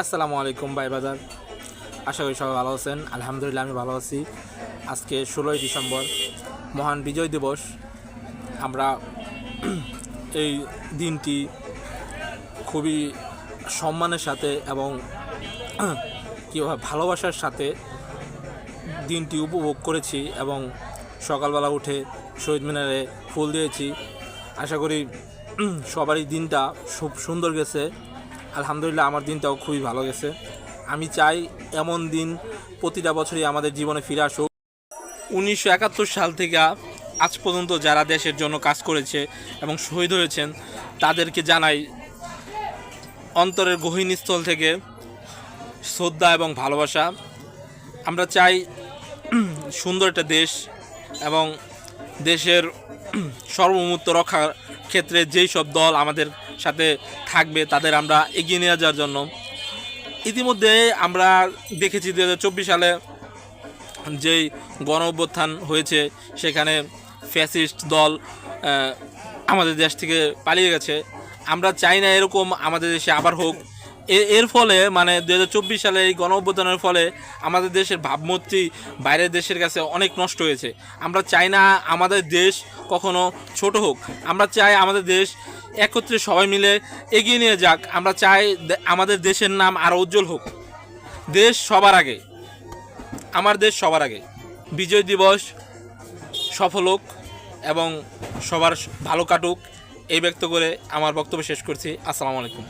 আসসালামু আলাইকুম ভাই বাজার, আশা করি সবাই ভালো আছেন। আলহামদুলিল্লাহ আমি ভালো আছি। আজকে 16ই ডিসেম্বর, মহান বিজয় দিবস। আমরা এই দিনটি খুবই সম্মানের সাথে এবং কীভাবে ভালোবাসার সাথে দিনটি উপভোগ করেছি এবং সকালবেলা উঠে শহীদ মিনারে ফুল দিয়েছি। আশা করি সবারই দিনটা খুব সুন্দর গেছে। আলহামদুলিল্লাহ আমার দিনটাও খুবই ভালো গেছে। আমি চাই এমন দিন প্রতিটা বছরই আমাদের জীবনে ফিরে আসুক। 1971 সাল থেকে আজ পর্যন্ত যারা দেশের জন্য কাজ করেছে এবং শহীদ হয়েছেন তাদেরকে জানাই অন্তরের গহীন স্থল থেকে শ্রদ্ধা এবং ভালোবাসা। আমরা চাই সুন্দর একটা দেশ এবং দেশের সার্বভৌমত্ব রক্ষার ক্ষেত্রে যেই সব দল আমাদের সাথে থাকবে তাদের আমরা এগিয়ে নিয়ে যাওয়ার জন্য। ইতিমধ্যে আমরা দেখেছি 2024 সালে যেই গণ অভ্যুত্থান হয়েছে সেখানে ফ্যাসিস্ট দল আমাদের দেশ থেকে পালিয়ে গেছে। আমরা চাই না এরকম আমাদের দেশে আবার হোক। এর ফলে 2024 সালে এই গণ অভ্যুত্থানের ফলে আমাদের দেশের ভাবমূর্তি বাইরের দেশের কাছে অনেক নষ্ট হয়েছে। আমরা চাই না আমাদের দেশ কখনো ছোট হোক। আমরা চাই আমাদের দেশ একত্রে সবাই মিলে এগিয়ে নিয়ে যাক। আমরা চাই আমাদের দেশের নাম আরও উজ্জ্বল হোক। দেশ সবার আগে, আমার দেশ সবার আগে। বিজয় দিবস সফল হোক এবং সবার ভালো কাটুক, এই ব্যক্ত করে আমার বক্তব্য শেষ করছি। আসসালামু আলাইকুম।